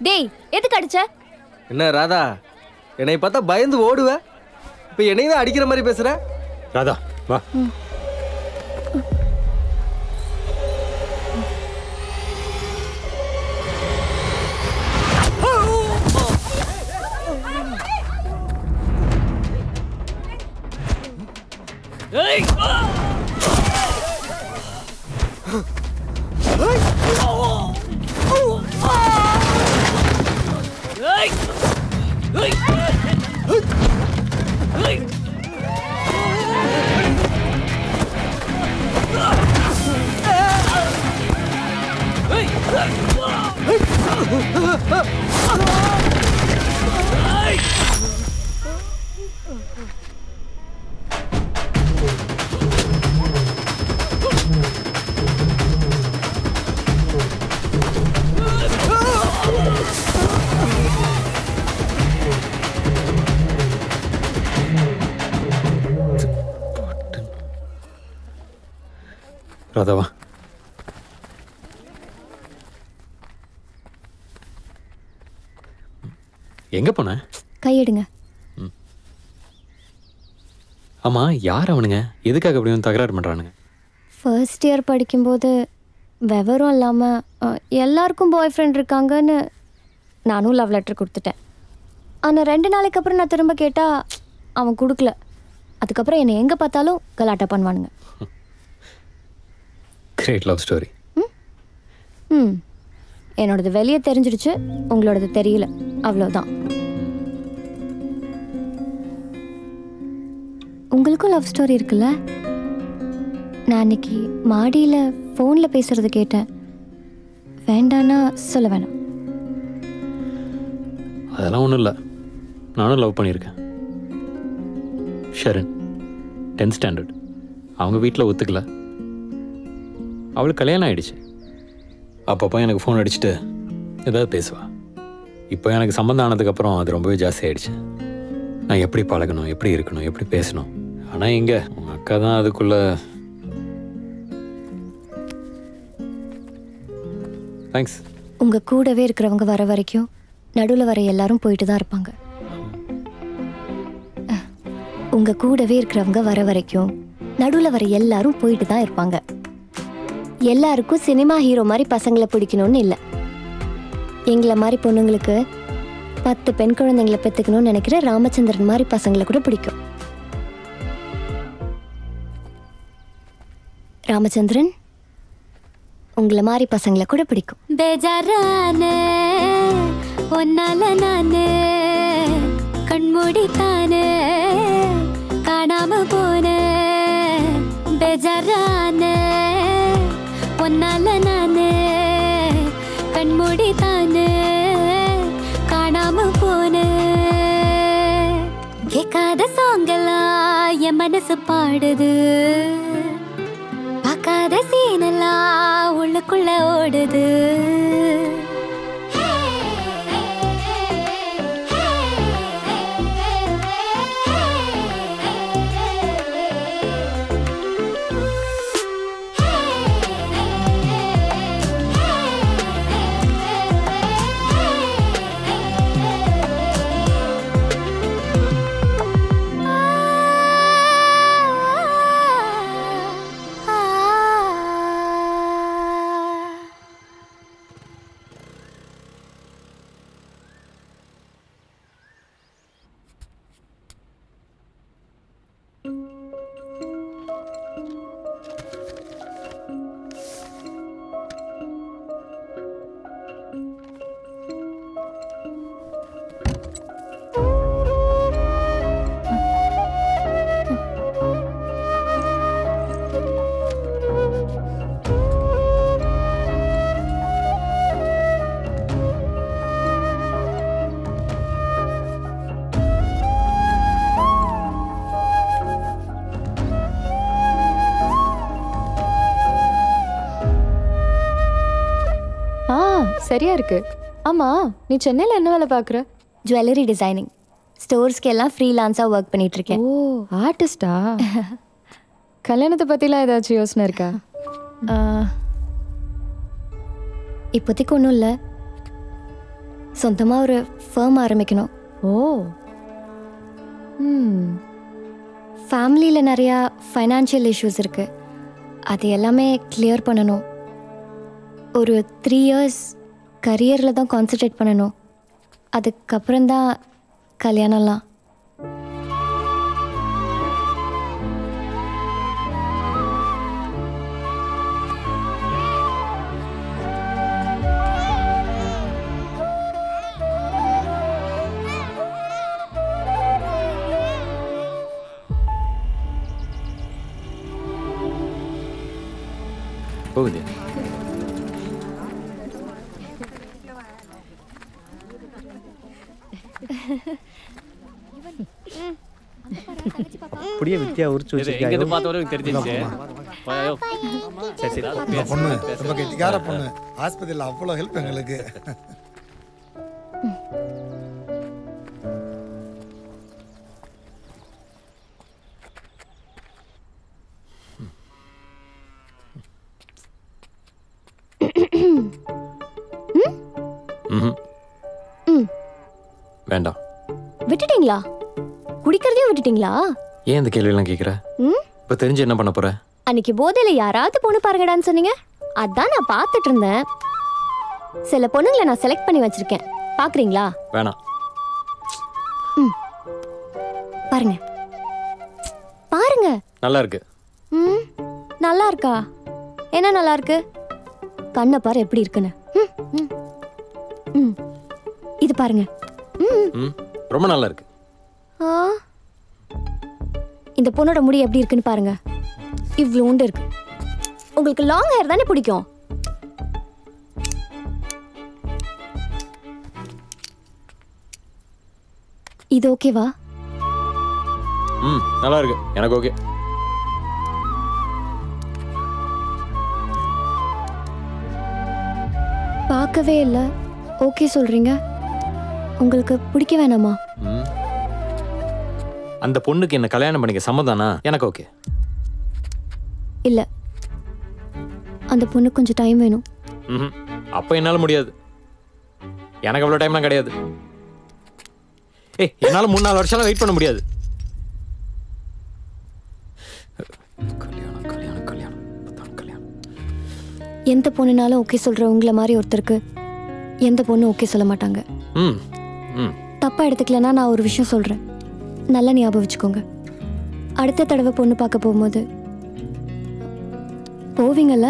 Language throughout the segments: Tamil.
டேய் எதுக்கு அடிச்ச? என்ன ராதா, என்னை பார்த்தா பயந்து ஓடுவ, இப்போ என்னையும் அடிக்கிற மாதிரி பேசுற? ராதா வா. ராதாவா, எங்க போன? கையெடுங்க. ஆமா, யார் அவனுங்க? எதுக்காக அப்படி வந்து தகராறு பண்றானுங்க? ஃபர்ஸ்ட் இயர் படிக்கும்போது விவரம் இல்லாமல் எல்லாருக்கும் பாய் ஃப்ரெண்ட் இருக்காங்கன்னு நானும் லவ் லெட்டர் கொடுத்துட்டேன். ஆனால் 2 நாளைக்கு அப்புறம் நான் திரும்ப கேட்டால் அவன் கொடுக்கல. அதுக்கப்புறம் என்னை எங்கே பார்த்தாலும் கலாட்டா பண்ணுவானுங்க. Great love story. என்னோடது வெளியே தெரிஞ்சிடுச்சு, உங்களோடது தெரியல, அவ்வளோதான். உங்களுக்கும் லவ் ஸ்டோரி இருக்குல்ல? நான் அன்னைக்கு மாடியில் ஃபோனில் பேசுறது கேட்டேன். வேண்டான்னா சொல்ல வேணாம். அதெல்லாம் ஒன்றும் இல்லை, நானும் லவ் பண்ணியிருக்கேன். Sharan 10th standard. அவங்க வீட்டில் ஒத்துக்கல. அவளுக்கு கல்யாணம் ஆகிடுச்சு. அப்பப்போ எனக்கு ஃபோன் அடிச்சுட்டு ஏதாவது பேசுவா. இப்போ எனக்கு சம்மந்தம் ஆனதுக்கப்புறம் அது ரொம்பவே ஜாஸ்தி ஆகிடுச்சு. நான் எப்படி பழகணும், எப்படி இருக்கணும், எப்படி பேசணும். ஆனால் இங்கே உங்கள் அக்கா தான் அதுக்குள்ள. தேங்க்ஸ். உங்கள் கூடவே இருக்கிறவங்க வர வரைக்கும் நடுவில் வர எல்லாரும் போயிட்டு தான் இருப்பாங்க. உங்கள் கூடவே இருக்கிறவங்க வர வரைக்கும் நடுவில் வர எல்லாரும் போயிட்டு தான் இருப்பாங்க. எல்லாருக்கும் சினிமா ஹீரோ மாதிரி பசங்களை பிடிக்கணும்னு இல்லை. எங்களை மாதிரி பொண்ணுங்களுக்கு 10 பெண் குழந்தைங்களை பெற்றுக்கணும்னு நினைக்கிற ராமச்சந்திரன் மாதிரி பசங்களை கூட பிடிக்கும். ராமச்சந்திரன் உங்களை மாதிரி பசங்களை கூட பிடிக்கும். பேஜாரான ஒன்னால நானு கண்மூடித்தானே காணாம போன. பேஜாரான ஒன்னால நானு கண்மூடித்தானே காணாம போன. கேட்காத சாங்கெல்லாம் என் மனசு பாடுது. பார்க்காத சீனெல்லாம் உள்ளுக்குள்ள ஓடுது. சரியா இருக்கு. ஆமா, நீ சென்னையில் என்ன வேலை பார்க்குற? Jewellery designing. ஸ்டோர்ஸ்க்கு எல்லாம் ஃப்ரீலான்ஸாக ஒர்க் பண்ணிட்டு இருக்கேன். ஓ, ஆர்டிஸ்டா? கல்யாணத்தை பற்றிலாம் ஏதாச்சும் யோசனை இருக்கா? இப்போதைக்கு ஒன்றும் இல்லை, சொந்தமாக ஒரு ஃபர்ம் ஆரம்பிக்கணும். ஓ, ஃபேமிலியில் நிறையா ஃபைனான்ஷியல் இஷ்யூஸ் இருக்குது, அது எல்லாமே கிளியர் பண்ணணும். ஒரு 3 இயர்ஸ் கரியரில் தான் கான்சென்ட்ரேட் பண்ணணும், அதுக்கப்புறம்தான் கல்யாணம்லாம். போகுது. அப்படியே வித்தியா உரிச்சு எங்க பார்த்தவரை தெரிஞ்சிச்சு. சரி சரி இந்த பொண்ணு ரொம்ப கெட்டிக்கார பொண்ணு. ஆஸ்பத்திரியில் அவ்வளோ ஹெல்ப் எங்களுக்கு. வேண்டாம். விட்டுட்டீங்களா? குடிக்கிறதையும் விட்டுட்டீங்களா? ஏன் இந்த கேள்வியெல்லாம் கேட்குற? இப்போ தெரிஞ்சு என்ன பண்ண போற? அன்னைக்கு போதையில யாராவது பொண்ணு பாருங்கடான்னு சொன்னீங்க, அதான் நான் பார்த்துட்டு இருந்தேன். சில பொண்ணுங்களை நான் செலக்ட் பண்ணி வச்சிருக்கேன், பாக்குறீங்களா? வேணாம். பாருங்க பாருங்க. நல்லா இருக்கு. நல்லா இருக்கா? என்ன நல்லா இருக்கு? கண்ணை பாரு எப்படி இருக்குன்னு. இது பாருங்க. ரொம்ப நல்லா இருக்கு. இந்த பொண்ணோட முடி எப்படி இருக்குன்னு பாருங்க, இவ்வளோண்டு இருக்கு. உங்களுக்கு லாங் ஹேர் தானே பிடிக்கும்? இது ஓகேவா? நல்லா இருக்கு, எனக்கு ஓகே. பார்க்கவே இல்லை, ஓகே சொல்றீங்க. உங்களுக்கு பிடிக்க வேணாமா? அந்த பொண்ணுக்கு என்ன கல்யாணம் பண்ணிக்க சம்மதானா? எனக்கு ஓகே. இல்ல, அந்த பொண்ணுக்கு கொஞ்சம் டைம் வேணும். அப்போ என்னால் முடியாது. எனக்கு அவ்வளோ டைம்லாம் கிடையாது. என்னால் 3-4 வருஷம்லாம் வெயிட் பண்ண முடியாது. கல்யாணம் கல்யாணம் கல்யாணம் கல்யாணம். எந்த பொண்ணுனாலும் ஓகே சொல்ற உங்களை மாதிரி ஒருத்தருக்கு எந்த பொண்ணு ஓகே சொல்ல மாட்டாங்க. தப்பா எடுத்துக்கலன்னா நான் ஒரு விஷயம் சொல்றேன், நல்லா ஞாபகம் வச்சுக்கோங்க. அடுத்த தடவை பொண்ணு பார்க்க போகும்போது போவீங்கல்ல,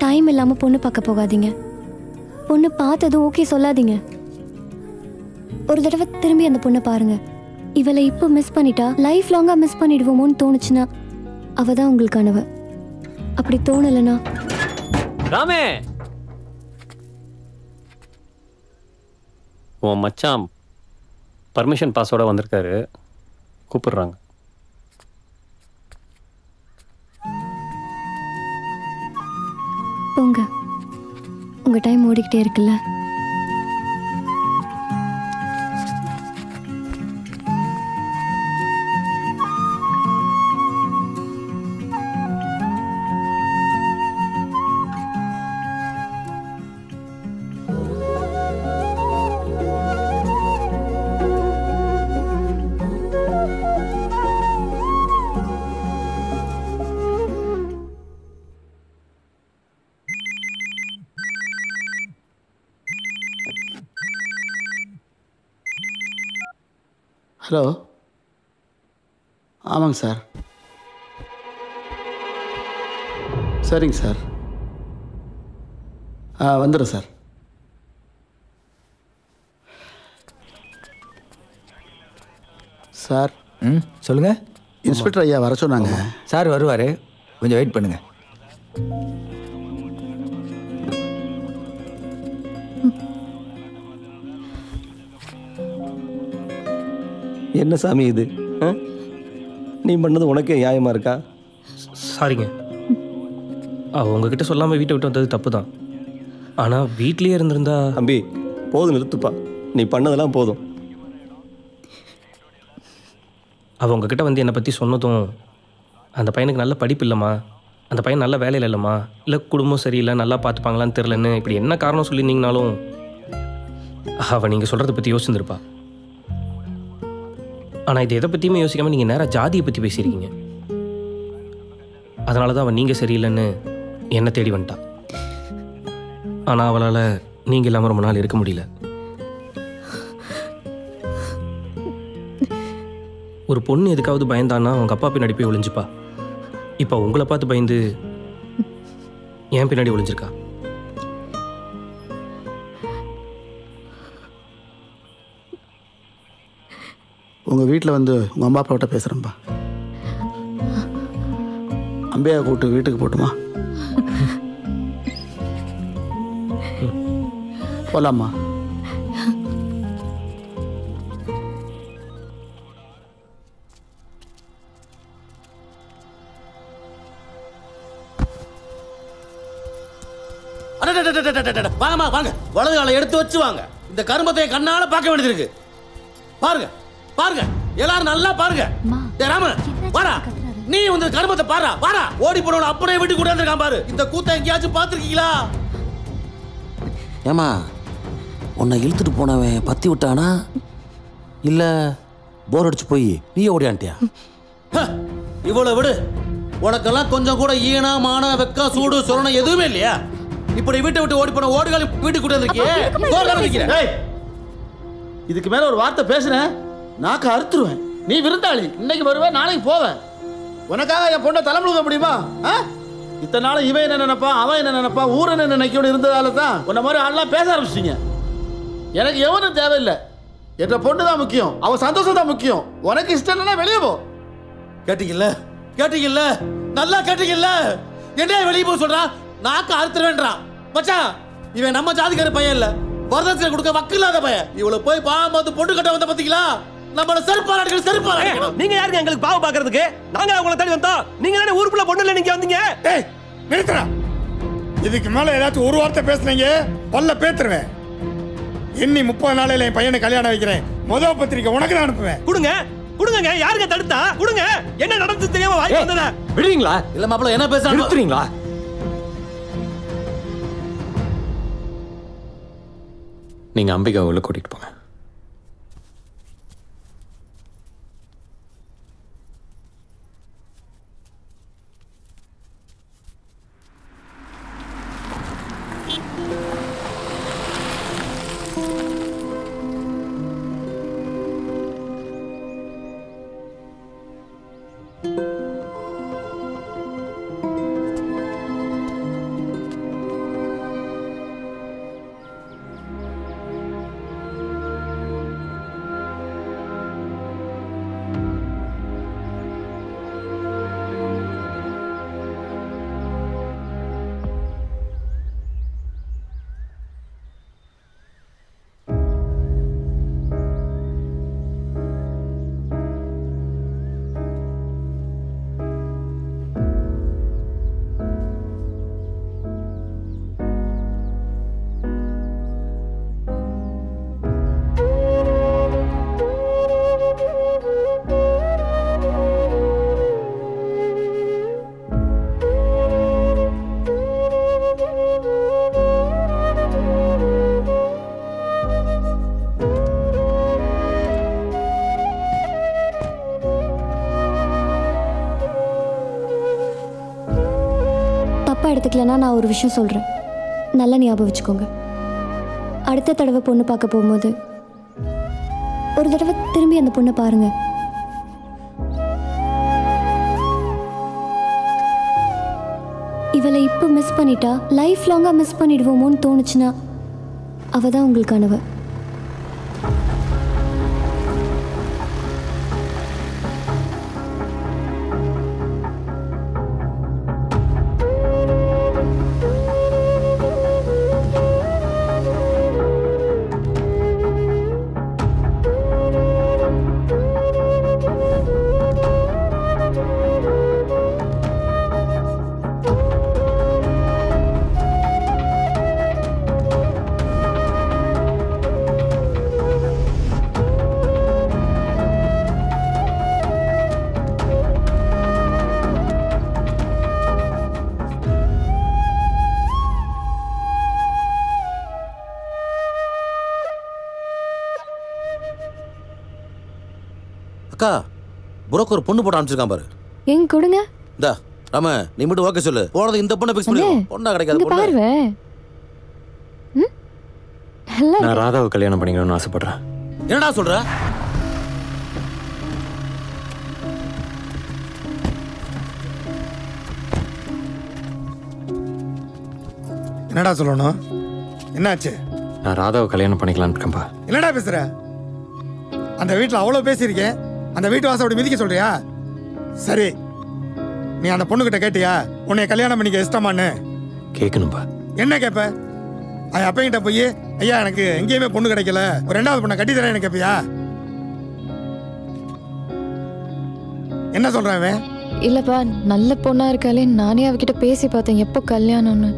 டைம் இல்லாம பொண்ணு பார்க்க போகாதீங்க. பொண்ணு பார்த்ததும் ஓகே சொல்லாதீங்க. ஒரு தடவை திரும்பி அந்த பொண்ணை பாருங்க. இவளை இப்போ மிஸ் பண்ணிட்டா லைஃப் லாங்கா மிஸ் பண்ணிடுவோமோன்னு தோணுச்சுன்னா அவ தான் உங்களுக்கானவ. அப்படி தோணலைன்னா ராமே, உன் மச்சான் பர்மிஷன் பாஸோட வந்திருக்காரு, கூப்பிடுறாங்க. போங்க, உங்க டைம் ஓடிக்கிட்டே இருக்குல்ல. ஹலோ, ஆமாங்க சார். சரிங்க சார், வந்துடுறேன் சார். சார். சொல்லுங்கள். இன்ஸ்பெக்டர் ஐயா வர சொன்னாங்க. சார் வருவார், கொஞ்சம் வெயிட் பண்ணுங்க. என்ன சாமி இது? நீ பண்ணது உனக்கே நியாயமாக இருக்கா? சாரிங்க, உங்ககிட்ட சொல்லாமல் வீட்டை விட்டு வந்தது தப்பு தான். ஆனால் வீட்லேயே இருந்திருந்தா. தம்பி போதும், நிறுத்துப்பா. நீ பண்ணதெல்லாம் போதும். அவள் உங்ககிட்ட வந்து என்னை பற்றி சொன்னதும் அந்த பையனுக்கு நல்ல படிப்பு இல்லைம்மா, அந்த பையன் நல்ல வேலையில் இல்லைம்மா, இல்லை குடும்பம் சரியில்லை, நல்லா பார்த்துப்பாங்களான்னு தெரிலன்னு இப்படி என்ன காரணம் சொல்லியிருந்தீங்கனாலும் அவள் நீங்கள் சொல்கிறத பற்றி யோசிச்சுருப்பா. ஆனால் இது எதை பற்றியுமே யோசிக்காமல் நீங்கள் நேராக ஜாதியை பற்றி பேசியிருக்கீங்க. அதனால தான் அவன் நீங்கள் சரியில்லைன்னு என்னை தேடி வந்துட்டா. ஆனால் அவளால் நீங்கள் இல்லாமல் ரொம்ப நாள் இருக்க முடியல. ஒரு பொண்ணு எதுக்காவது பயந்தான்னா அவங்க அப்பா பின்னாடி போய் ஒளிஞ்சுப்பா. இப்போ உங்களை பார்த்து பயந்து ஏன் பின்னாடி ஒளிஞ்சிருக்கா? உங்கள் வீட்டில் வந்து உங்கள் அம்மா அப்பாவிட்ட பேசுகிறேன்ப்பா. அம்பையா கூப்பிட்டு வீட்டுக்கு போட்டுமா? போலாமா? வாங்கம்மா வாங்க, வலது காலை எடுத்து வச்சு வாங்க. இந்த கருமத்தை கண்ணால பார்க்க வேண்டியது இருக்கு. பாருங்க பாருங்க, எல்லாரும் நல்லா பாருங்க. ராமன் வாடா, நீ வந்து கருமத்தை பாரா, வாடா. ஓடி போனவன அப்படியே விட்டு கூட இருக்கான் பாரு. இந்த கூத்தை எங்கேயாச்சும் பார்த்துருக்கீங்களா? ஏமா உன்னை இழுத்துட்டு போனவன் பத்தி விட்டானா இல்ல போர் அடிச்சு போய் நீ ஓடியான்ட்டியா? இவ்வளவு விடு. உனக்கெல்லாம் கொஞ்சம் கூட ஈனா மான வெக்க சூடு சொரணம் எதுவுமே இல்லையா? இப்படி வீட்டை விட்டு ஓடி போன ஓடுகாலி வீட்டுக்கு கூட இருக்கியே. இதுக்கு மேல ஒரு வார்த்தை பேசுறேன் நாக்க அறுத்துருவேன். நீ விருந்தாளி, இன்னைக்கு வருவேன் நாளைக்கு போவேன். உனக்காக என் பொண்ணை தலைமுழுக முடியுமா? இத்தனை நாள் இவன் என்ன நினைப்பான், அவன் என்ன நினைப்பான், ஊர் என்ன நினைக்கணும் இருந்ததால தான் உன்ன மாதிரி ஆள்லாம் பேச ஆரம்பிச்சிட்டீங்க. எனக்கு எவனும் தேவையில்லை, என்ற பொண்ணு தான் முக்கியம், அவன் சந்தோஷம் தான் முக்கியம். உனக்கு இஷ்டம் இல்லைன்னா வெளியே போ. கேட்டீங்கல்ல கேட்டீங்கல்ல, நல்லா கேட்டீங்கல்ல. என்ன வெளியே போக சொல்றான்? நாக்க அறுத்துருவேன்றான். மச்சான், இவன் நம்ம ஜாதிக்கார பையன் இல்ல, வரதட்சணை கொடுக்க வக்கு இல்லாத பையன். இவ்வளவு போய் பாவம் பார்த்து பொண்ணு கட்ட வந்த பாத்தீங்களா? நம்மள செருப்பால அடிக்கணும், செருப்பால அடிக்கணும். நீங்க யாருங்க எங்களுக்கு பாவம் பாக்குறதுக்கு? நாங்க உங்களை தேடி வந்தோம். நீங்க தானே ஊருக்குள்ள பொண்ணு இல்ல நீங்க வந்தீங்க. டேய் நிறுத்துடா. இதுக்கு மேல ஏதாச்சும் ஒரு வார்த்தை பேசுனீங்க பல்ல பேத்துருவேன். எண்ணி 30 நாளையில என் பையனை கல்யாணம் வைக்கிறேன். முதல் பத்திரிக்கை உனக்கு தான் அனுப்புவேன். கொடுங்க கொடுங்க, யாருங்க தடுத்தா? கொடுங்க. என்ன நடந்து தெரியாம வாய் வந்ததா? விடுறீங்களா? இல்ல மாப்பிள்ள என்ன பேசுறாங்க நிறுத்துறீங்களா? நீங்கள் அம்பிகா உள்ள கூட்டிகிட்டு போங்க. எடுத்துக்கலன்னா நான் ஒரு விஷயம் சொல்கிறேன், நல்லா ஞாபகம் வச்சுக்கோங்க. அடுத்த தடவை பொண்ணு பார்க்க போகும்போது ஒரு தடவை திரும்பி அந்த பொண்ணை பாருங்க. இவளை இப்போ மிஸ் பண்ணிட்டா லைஃப் லாங்காக மிஸ் பண்ணிடுவோமோன்னு தோணுச்சுன்னா அவள் தான் உங்களுக்கானவ. அக்கா புரோக்கர் பொண்ணு போட்டு அனுப்பிச்சிருக்கான் பாரு. எங்க கொடுங்க. இந்தா ராம நீ மட்டும் ஓகே சொல்லு. போனது இந்த பொண்ணை ஃபிக்ஸ் பண்ணிடுவோம். பொண்ணா கிடைக்காது பொண்ணு. பாருவே. நான் ராதாவை கல்யாணம் பண்ணிக்கணும்னு ஆசைப்படுறேன். என்னடா சொல்ற? என்னடா சொல்லணும்? என்னாச்சு? நான் ராதாவை கல்யாணம் பண்ணிக்கலான்னு இருக்கேன்பா. என்னடா பேசுற? அந்த வீட்டில் அவ்வளோ பேசியிருக்கேன். அந்த வீட்டு வாசல் அப்படி மிதிக்க சொல்றியா? சரி, நீ அந்த பொண்ணுகிட்ட கேட்டியா உன்னை கல்யாணம் பண்ணிக்க இஷ்டமான்னு? கேட்கணும்பா. என்ன கேட்ப? அப்பங்கிட்ட போய் ஐயா எனக்கு எங்கேயுமே பொண்ணு கிடைக்கல, ஒரு 2வது பொண்ணை கட்டி தரேன் கேட்பியா? என்ன சொல்றேன்? இல்லப்பா, நல்ல பொண்ணா இருக்காளே, நானே அவகிட்ட பேசி பார்த்தேன் எப்போ கல்யாணம்னு.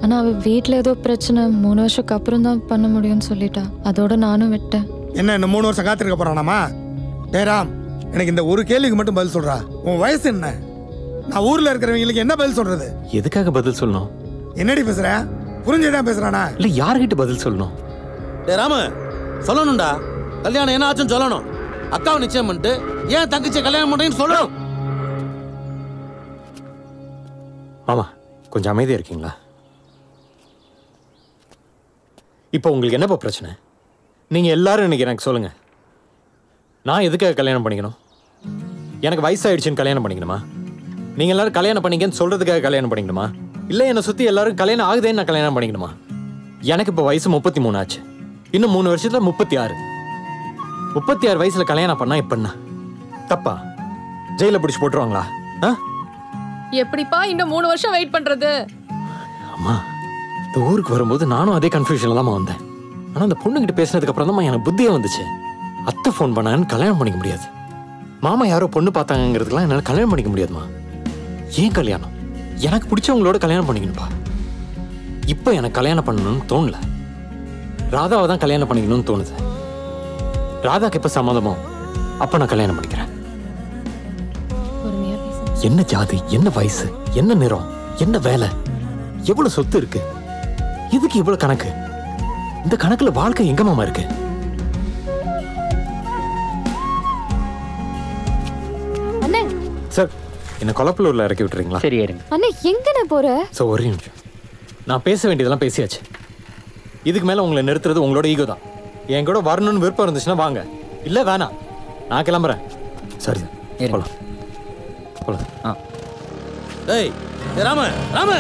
ஆனா அவ வீட்டில் ஏதோ பிரச்சனை, 3 வருஷத்துக்கு அப்புறம் தான் பண்ண முடியும்னு சொல்லிட்டா. அதோட நானும் விட்டேன். என்ன இன்னும் 3 வருஷம் காத்திருக்க போறானாமா? டேராம், எனக்கு இந்த ஒரு கேள்விக்கு மட்டும் பதில் சொல்றா. உன் வயசு என்ன? நான் ஊர்ல இருக்கிறவங்களுக்கு என்ன பதில் சொல்றது? எதுக்காக பதில் சொல்லணும்? என்னடி பேசுற? புரிஞ்சுதான் பேசுறானா? இல்ல யார்கிட்ட பதில் சொல்லணும்? டேய் ராம, சொல்லணும்டா. கல்யாணம் என்ன ஆச்சுன்னு சொல்லணும். அக்காவை நிச்சயம் பண்ணிட்டு ஏன் தங்கச்சியை கல்யாணம் பண்றீங்கன்னு சொல்லணும். மாமா கொஞ்சம் அமைதியா இருக்கீங்களா? இப்போ உங்களுக்கு என்னப்பா பிரச்சனை? நீங்க எல்லாரும் இன்னைக்கு எனக்கு சொல்லுங்க, நான் எதுக்காக கல்யாணம் பண்ணிக்கணும்? எனக்கு வயசாயிடுச்சுன்னு கல்யாணம் பண்ணிக்கணுமா? நீங்க எல்லாரும் கல்யாணம் பண்ணிக்கன்னு சொல்றதுக்காக கல்யாணம் பண்ணிக்கணுமா? இல்ல என்னை சுத்தி எல்லாரும் கல்யாணம் ஆகுதேன்னு நான் கல்யாணம் பண்ணிக்கணுமா? எனக்கு இப்போ வயசு 33 ஆச்சு. இன்னும் 3 வருஷத்துல 36. 36 வயசுல கல்யாணம் பண்ணா இப்ப தப்பா? ஜெயில பிடிச்சு போட்டுருவாங்களா? எப்படிப்பா இன்னும் 3 வருஷம் வெயிட் பண்றது? அம்மா, இந்த ஊருக்கு வரும்போது நானும் அதே கன்ஃபியூஷன்ல தான் வந்தேன். ஆனா அந்த பொண்ணுகிட்ட பேசினதுக்கு அப்புறம் தான் எனக்கு புத்தியே வந்துச்சு. அத்தை ஃபோன் பண்ணான்னு கல்யாணம் பண்ணிக்க முடியாது, மாமா யாரோ பொண்ணு பார்த்தாங்கிறதுக்கெல்லாம் என்னால் கல்யாணம் பண்ணிக்க முடியாதுமா. ஏன் கல்யாணம்? எனக்கு பிடிச்சவங்களோட கல்யாணம் பண்ணிக்கணும்ப்பா. இப்போ எனக்கு கல்யாணம் பண்ணணும்னு தோணல, ராதாவை தான் கல்யாணம் பண்ணிக்கணும்னு தோணுது. ராதாக்கு எப்போ சம்மதமோ அப்போ நான் கல்யாணம் பண்ணிக்கிறேன். என்ன ஜாதி, என்ன வயசு, என்ன நிறம், என்ன வேலை, எவ்வளவு சொத்து இருக்கு, இதுக்கு இவ்வளவு கணக்கு? இந்த கணக்குல வாழ்க்கை எங்க மாமா இருக்கு? அண்ணே சார், என்ன கொலப்பலூர்ல இறக்கி விட்டுறீங்களா? சரி இருங்க. அண்ணே எங்கண்ணே போற? சார் ஒரே நிமிஷம், நான் பேச வேண்டியதெல்லாம் பேசியாச்சு. இதுக்கு மேல உங்களை நிறுத்துறது உங்களோட ஈகோ தான். என் கூட வரணும்னு விருப்பம் இருந்துச்சுன்னா வாங்க, இல்ல வேணாம், நான் கிளம்புறேன். சரி சார், போலாம் போலாம். டேய் ராம, ராம